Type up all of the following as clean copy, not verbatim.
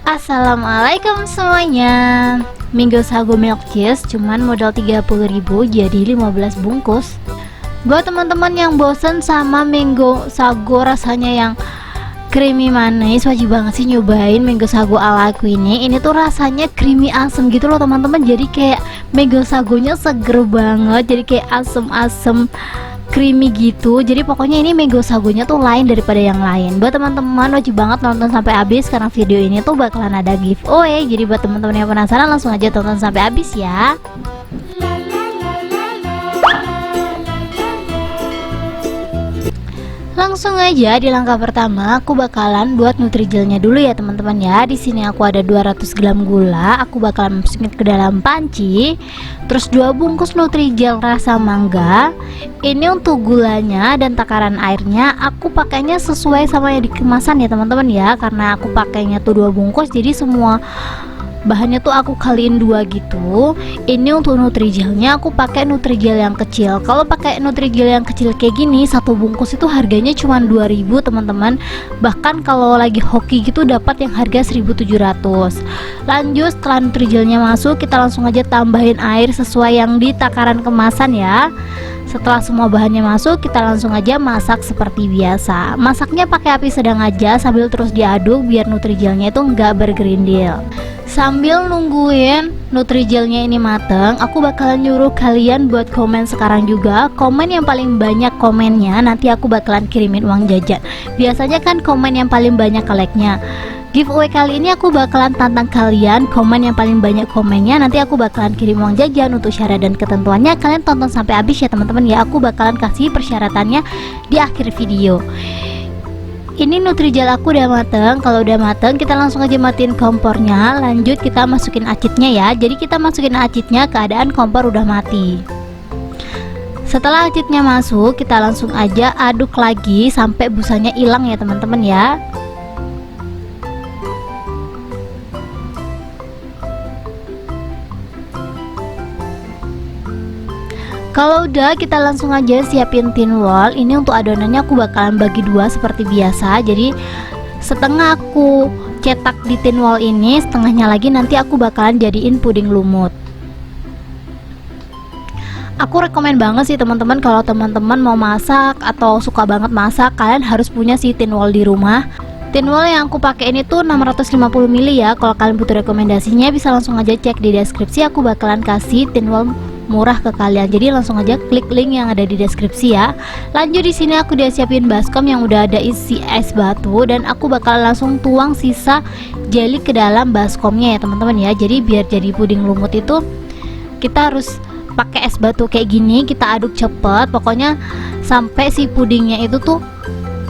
Assalamualaikum semuanya. Mango sago milk cheese cuman modal 30.000 jadi 15 bungkus. Buat teman-teman yang bosen sama mango sago rasanya yang creamy manis, wajib banget sih nyobain mango sago ala aku ini. Ini tuh rasanya creamy asem gitu loh teman-teman. Jadi kayak mango sagonya seger banget, jadi kayak asem-asem creamy gitu. Jadi pokoknya ini mango sagonya tuh lain daripada yang lain. Buat teman-teman wajib banget nonton sampai habis karena video ini tuh bakalan ada giveaway. Jadi buat teman-teman yang penasaran langsung aja tonton sampai habis ya. Langsung aja di langkah pertama aku bakalan buat nutrigelnya dulu ya teman-teman ya. Di sini aku ada 200 gram gula, aku bakalan masukin ke dalam panci. Terus 2 bungkus nutrigel rasa mangga. Ini untuk gulanya dan takaran airnya aku pakainya sesuai sama yang di kemasan ya teman-teman ya. Karena aku pakainya tuh 2 bungkus jadi semua bahannya tuh aku kaliin 2 gitu. Ini untuk nutrigelnya aku pakai nutrigel yang kecil. Kalau pakai nutrigel yang kecil kayak gini, satu bungkus itu harganya cuma 2.000 teman-teman. Bahkan kalau lagi hoki gitu dapat yang harga 1.700. Lanjut, setelah nutrigelnya masuk kita langsung aja tambahin air sesuai yang di takaran kemasan ya. Setelah semua bahannya masuk, kita langsung aja masak seperti biasa. Masaknya pakai api sedang aja sambil terus diaduk biar nutrigelnya itu nggak bergerindil. Sambil nungguin nutrigelnya ini mateng, aku bakalan nyuruh kalian buat komen sekarang juga. Komen yang paling banyak komennya nanti aku bakalan kirimin uang jajan. Biasanya kan komen yang paling banyak like-nya. Giveaway kali ini aku bakalan tantang kalian komen yang paling banyak komennya, nanti aku bakalan kirim uang jajan. Untuk syarat dan ketentuannya kalian tonton sampai habis ya teman-teman ya. Aku bakalan kasih persyaratannya di akhir video. Ini nutrigel aku udah mateng. Kalau udah mateng kita langsung aja matiin kompornya. Lanjut kita masukin acitnya ya. Jadi kita masukin acitnya keadaan kompor udah mati. Setelah acitnya masuk kita langsung aja aduk lagi sampai busanya hilang ya teman-teman ya. Kalau udah kita langsung aja siapin tin wall. Ini untuk adonannya aku bakalan bagi 2 seperti biasa. Jadi setengah aku cetak di tin wall ini, setengahnya lagi nanti aku bakalan jadiin puding lumut. Aku rekomen banget sih teman-teman, kalau teman-teman mau masak atau suka banget masak, kalian harus punya si tin wall di rumah. Tin wall yang aku pakai ini tuh 650 ml ya. Kalau kalian butuh rekomendasinya bisa langsung aja cek di deskripsi, aku bakalan kasih tin wall murah ke kalian. Jadi langsung aja klik link yang ada di deskripsi ya. Lanjut di sini aku udah siapin baskom yang udah ada isi es batu dan aku bakal langsung tuang sisa jelly ke dalam baskomnya ya teman-teman ya. Jadi biar jadi puding lumut itu kita harus pakai es batu kayak gini, kita aduk cepet pokoknya sampai si pudingnya itu tuh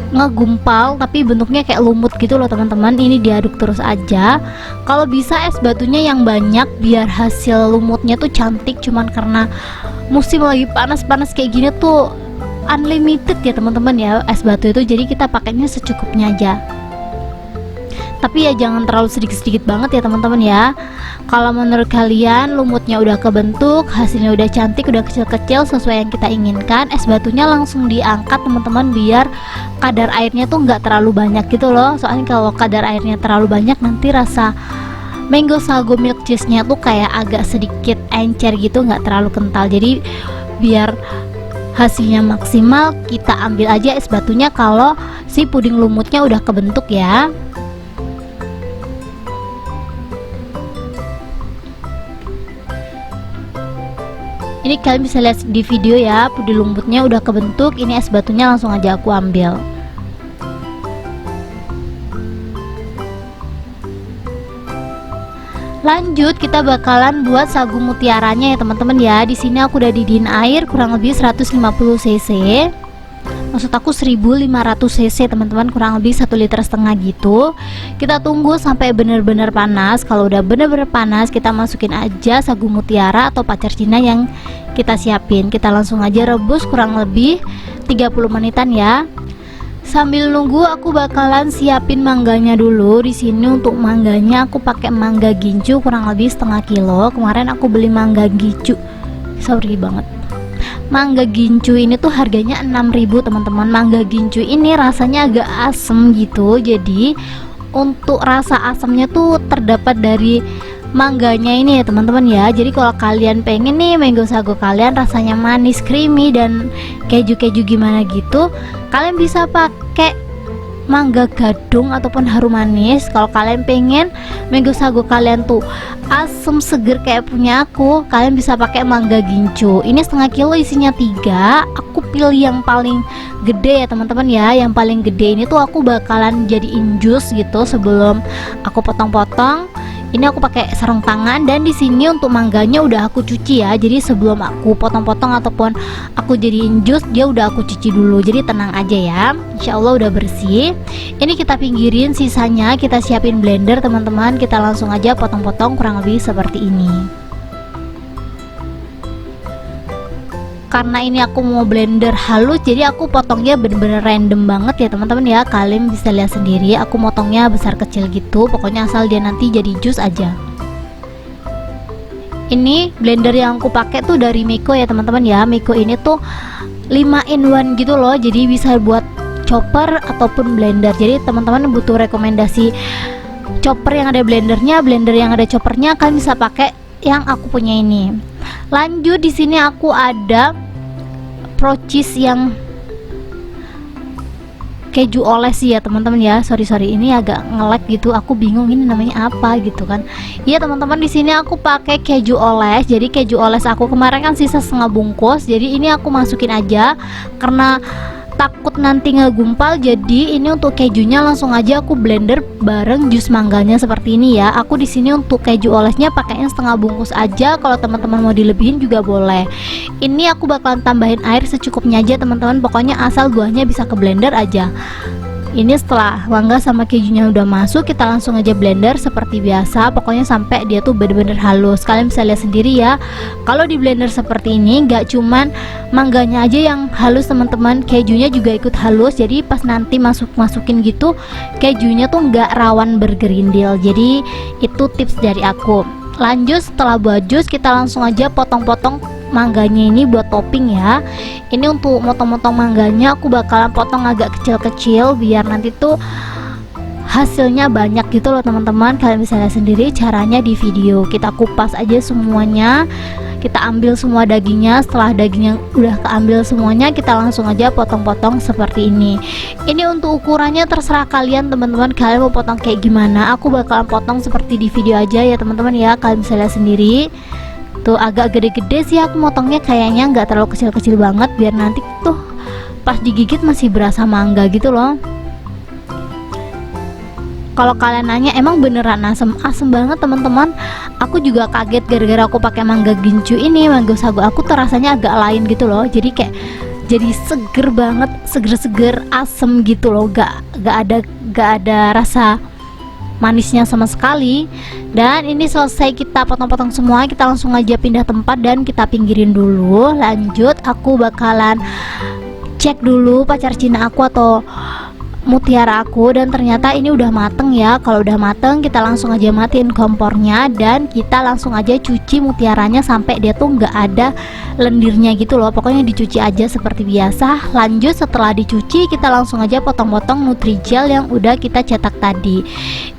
ngegumpal tapi bentuknya kayak lumut gitu loh teman-teman. Ini diaduk terus aja. Kalau bisa es batunya yang banyak biar hasil lumutnya tuh cantik. Cuman karena musim lagi panas-panas kayak gini tuh unlimited ya teman-teman ya es batu itu, jadi kita pakainya secukupnya aja. Tapi ya jangan terlalu sedikit-sedikit banget ya teman-teman ya. Kalau menurut kalian lumutnya udah kebentuk, hasilnya udah cantik, udah kecil-kecil sesuai yang kita inginkan, es batunya langsung diangkat teman-teman biar kadar airnya tuh nggak terlalu banyak gitu loh. Soalnya kalau kadar airnya terlalu banyak nanti rasa mango sago milk cheese-nya tuh kayak agak sedikit encer gitu, nggak terlalu kental. Jadi biar hasilnya maksimal kita ambil aja es batunya kalau si puding lumutnya udah kebentuk ya. Ini kalian bisa lihat di video ya, puding lumutnya udah kebentuk. Ini es batunya langsung aja aku ambil. Lanjut kita bakalan buat sagu mutiaranya ya teman-teman ya. Di sini aku udah didiehin air kurang lebih 150 cc. Maksud aku 1500 cc teman-teman, kurang lebih 1,5 liter gitu. Kita tunggu sampai bener-bener panas. Kalau udah bener-bener panas kita masukin aja sagu mutiara atau pacar Cina yang kita siapin. Kita langsung aja rebus kurang lebih 30 menitan ya. Sambil nunggu aku bakalan siapin mangganya dulu. Di sini untuk mangganya aku pakai mangga gincu kurang lebih setengah kilo. Kemarin aku beli mangga gincu, sorry banget, mangga gincu ini tuh harganya 6.000 teman-teman. Mangga gincu ini rasanya agak asem gitu, jadi untuk rasa asamnya tuh terdapat dari mangganya ini ya teman-teman ya. Jadi kalau kalian pengen nih mango sago kalian rasanya manis, creamy dan keju-keju gimana gitu, kalian bisa pakai mangga gadung ataupun harum manis. Kalau kalian pengen mango sago kalian tuh asem seger kayak punya aku, kalian bisa pakai mangga gincu. Ini setengah kilo isinya 3. Aku pilih yang paling gede ya teman-teman ya. Yang paling gede ini tuh aku bakalan jadiin jus gitu sebelum aku potong-potong. Ini aku pakai sarung tangan, dan di sini untuk mangganya udah aku cuci ya. Jadi sebelum aku potong-potong ataupun aku jadiin jus, dia udah aku cuci dulu. Jadi tenang aja ya. Insya Allah udah bersih. Ini kita pinggirin, sisanya kita siapin blender teman-teman. Kita langsung aja potong-potong kurang lebih seperti ini. Karena ini aku mau blender halus, jadi aku potongnya bener-bener random banget ya teman-teman ya. Kalian bisa lihat sendiri, aku motongnya besar kecil gitu. Pokoknya asal dia nanti jadi jus aja. Ini blender yang aku pakai tuh dari Miko ya teman-teman ya. Miko ini tuh 5 in 1 gitu loh. Jadi bisa buat chopper ataupun blender. Jadi teman-teman butuh rekomendasi chopper yang ada blendernya, blender yang ada choppernya, kalian bisa pakai yang aku punya ini. Lanjut, di sini aku ada pro cheese yang keju oles ya teman-teman ya. Sorry ini agak nge-lag gitu, aku bingung ini namanya apa gitu kan. Iya teman-teman, di sini aku pakai keju oles. Jadi keju oles aku kemarin kan sisa setengah bungkus, jadi ini aku masukin aja karena takut nanti ngegumpal. Jadi ini untuk kejunya langsung aja aku blender bareng jus mangganya seperti ini ya. Aku di sini untuk keju olesnya pakainya setengah bungkus aja. Kalau teman-teman mau dilebihin juga boleh. Ini aku bakalan tambahin air secukupnya aja teman-teman. Pokoknya asal buahnya bisa ke blender aja. Ini setelah mangga sama kejunya udah masuk, kita langsung aja blender seperti biasa. Pokoknya sampai dia tuh bener-bener halus. Kalian bisa lihat sendiri ya. Kalau di blender seperti ini, nggak cuman mangganya aja yang halus teman-teman, kejunya juga ikut halus. Jadi pas nanti masukin gitu, kejunya tuh nggak rawan bergerindil. Jadi itu tips dari aku. Lanjut, setelah buat jus, kita langsung aja potong-potong mangganya ini buat topping ya. Ini untuk motong-motong mangganya aku bakalan potong agak kecil-kecil biar nanti tuh hasilnya banyak gitu loh teman-teman. Kalian bisa lihat sendiri caranya di video. Kita kupas aja semuanya, kita ambil semua dagingnya. Setelah dagingnya udah keambil semuanya, kita langsung aja potong-potong seperti ini. Ini untuk ukurannya terserah kalian teman-teman, kalian mau potong kayak gimana. Aku bakalan potong seperti di video aja ya teman-teman ya. Kalian bisa lihat sendiri tuh, agak gede-gede sih aku motongnya, kayaknya nggak terlalu kecil-kecil banget biar nanti tuh pas digigit masih berasa mangga gitu loh. Kalau kalian nanya emang beneran asem banget teman-teman, aku juga kaget gara-gara aku pakai mangga gincu ini. Mangga sago aku terasanya agak lain gitu loh, jadi kayak jadi seger banget, seger-seger asem gitu loh, gak ada rasa manisnya sama sekali. Dan ini selesai kita potong-potong semua, kita langsung aja pindah tempat dan kita pinggirin dulu. Lanjut, aku bakalan cek dulu pacar Cina aku atau mutiara aku, dan ternyata ini udah mateng ya. Kalau udah mateng, kita langsung aja matiin kompornya dan kita langsung aja cuci mutiaranya sampai dia tuh nggak ada lendirnya gitu loh. Pokoknya dicuci aja seperti biasa. Lanjut, setelah dicuci kita langsung aja potong-potong Nutrijel yang udah kita cetak tadi.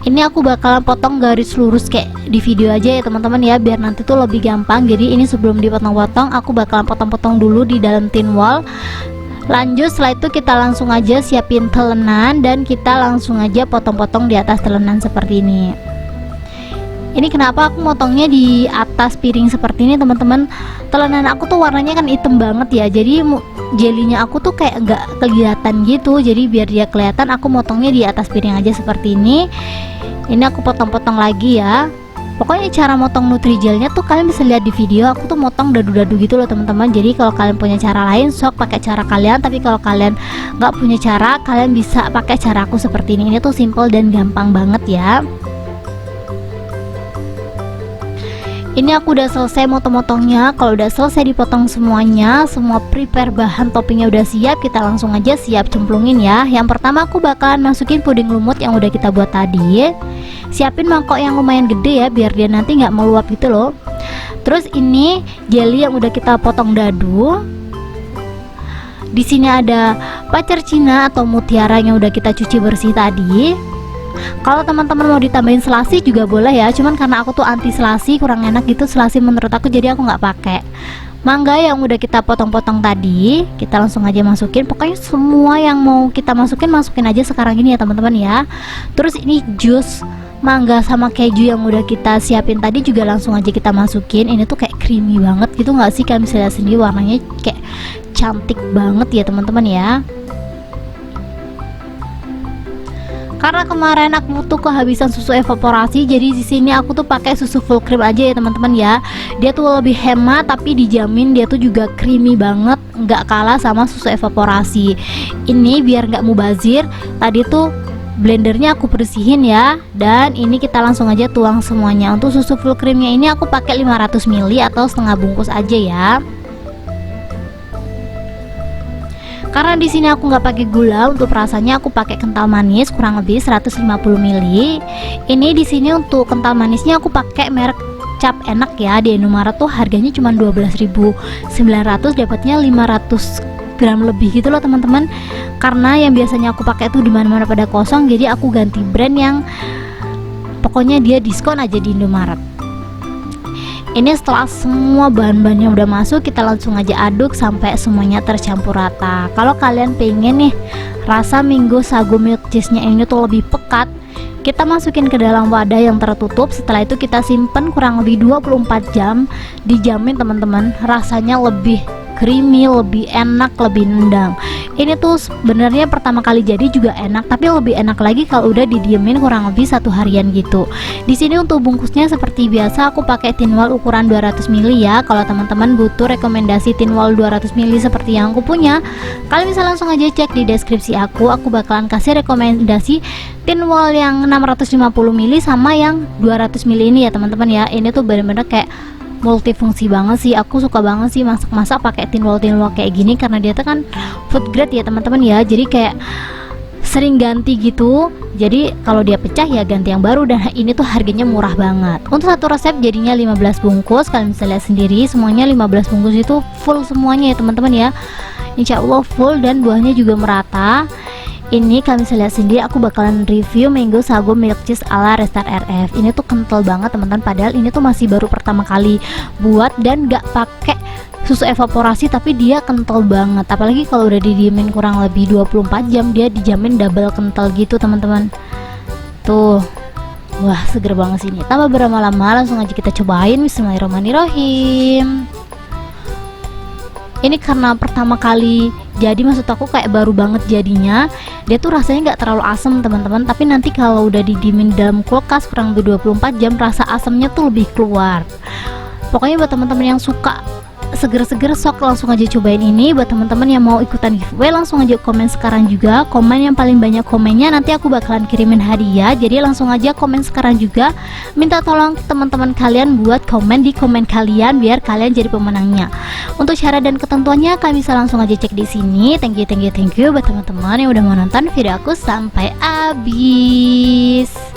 Ini aku bakalan potong garis lurus kayak di video aja ya teman-teman ya, biar nanti tuh lebih gampang. Jadi ini sebelum dipotong-potong aku bakalan potong-potong dulu di dalam tin wall. Lanjut, setelah itu kita langsung aja siapin telenan dan kita langsung aja potong-potong di atas telenan seperti ini. Ini kenapa aku motongnya di atas piring seperti ini teman-teman, telenan aku tuh warnanya kan hitam banget ya, jadi jelinya aku tuh kayak nggak kelihatan gitu. Jadi biar dia kelihatan aku motongnya di atas piring aja seperti ini. Ini aku potong-potong lagi ya. Pokoknya cara motong Nutrijelnya tuh kalian bisa lihat di video. Aku tuh motong dadu-dadu gitu loh teman-teman. Jadi kalau kalian punya cara lain, sok pakai cara kalian. Tapi kalau kalian nggak punya cara, kalian bisa pakai cara aku seperti ini. Ini tuh simple dan gampang banget ya. Ini aku udah selesai motong-motongnya. Kalau udah selesai dipotong semuanya, semua prepare bahan toppingnya udah siap, kita langsung aja siap cemplungin ya. Yang pertama aku bakalan masukin puding lumut yang udah kita buat tadi. Siapin mangkok yang lumayan gede ya, biar dia nanti nggak meluap gitu loh. Terus ini jelly yang udah kita potong dadu. Di sini ada pacar Cina atau mutiara yang udah kita cuci bersih tadi. Kalau teman-teman mau ditambahin selasi juga boleh ya, cuman karena aku tuh anti selasi, kurang enak gitu selasi menurut aku, jadi aku nggak pakai. Mangga yang udah kita potong-potong tadi kita langsung aja masukin. Pokoknya semua yang mau kita masukin aja sekarang ini ya teman-teman ya. Terus ini jus mangga sama keju yang udah kita siapin tadi juga langsung aja kita masukin. Ini tuh kayak creamy banget gitu nggak sih, kalian bisa lihat sendiri warnanya kayak cantik banget ya teman-teman ya. Karena kemarin aku tuh kehabisan susu evaporasi, jadi di sini aku tuh pakai susu full cream aja ya teman-teman ya. Dia tuh lebih hemat tapi dijamin dia tuh juga creamy banget, nggak kalah sama susu evaporasi. Ini biar nggak mubazir, tadi tuh blendernya aku bersihin ya, dan ini kita langsung aja tuang semuanya. Untuk susu full creamnya ini aku pakai 500 ml atau setengah bungkus aja ya. Karena di sini aku nggak pakai gula, untuk rasanya aku pakai kental manis kurang lebih 150 ml. Ini di sini untuk kental manisnya aku pakai merek Cap Enak ya, di Indomaret tuh harganya cuma 12.900, dapatnya 500 gram lebih gitu loh teman-teman. Karena yang biasanya aku pakai tuh di mana-mana pada kosong, jadi aku ganti brand yang pokoknya dia diskon aja di Indomaret. Ini setelah semua bahan-bahannya udah masuk, kita langsung aja aduk sampai semuanya tercampur rata. Kalau kalian pengen nih rasa Mango Sago Milk Cheese-nya ini tuh lebih pekat, kita masukin ke dalam wadah yang tertutup. Setelah itu kita simpen kurang lebih 24 jam. Dijamin teman-teman rasanya lebih creamy, lebih enak, lebih nendang. Ini tuh sebenarnya pertama kali jadi juga enak, tapi lebih enak lagi kalau udah didiemin kurang lebih 1 harian gitu. Di sini untuk bungkusnya seperti biasa aku pakai tinwal ukuran 200 ml ya. Kalau teman-teman butuh rekomendasi tinwal 200 ml seperti yang aku punya, kalian bisa langsung aja cek di deskripsi aku. Aku bakalan kasih rekomendasi tinwal yang 650 ml sama yang 200 ml ini ya teman-teman ya. Ini tuh bener-bener kayak multifungsi banget sih. Aku suka banget sih masak-masak pakai tinwal kayak gini, karena dia tuh kan food grade ya teman-teman ya, jadi kayak sering ganti gitu. Jadi kalau dia pecah ya ganti yang baru, dan ini tuh harganya murah banget. Untuk satu resep jadinya 15 bungkus, kalian bisa lihat sendiri semuanya 15 bungkus itu full semuanya ya teman-teman ya, insya Allah full, dan buahnya juga merata. Ini kalian bisa lihat sendiri, aku bakalan review Mango Sago Milk Cheese ala Restart RF. Ini tuh kental banget teman-teman, padahal ini tuh masih baru pertama kali buat dan gak pakai susu evaporasi, tapi dia kental banget. Apalagi kalau udah didiemin kurang lebih 24 jam, dia dijamin double kental gitu teman-teman. Tuh, wah seger banget sih ini. Tanpa berlama-lama langsung aja kita cobain. Bismillahirrahmanirrahim. Ini karena pertama kali jadi, maksud aku kayak baru banget jadinya, dia tuh rasanya nggak terlalu asam teman-teman, tapi nanti kalau udah didiemin dalam kulkas kurang lebih 24 jam, rasa asamnya tuh lebih keluar. Pokoknya buat teman-teman yang suka seger-seger, sok langsung aja cobain ini. Buat teman-teman yang mau ikutan giveaway, langsung aja komen sekarang juga. Komen yang paling banyak komennya nanti aku bakalan kirimin hadiah, jadi langsung aja komen sekarang juga. Minta tolong teman-teman kalian buat komen di komen kalian biar kalian jadi pemenangnya. Untuk syarat dan ketentuannya kalian bisa langsung aja cek di sini. Thank you buat teman-teman yang udah mau nonton video aku sampai habis.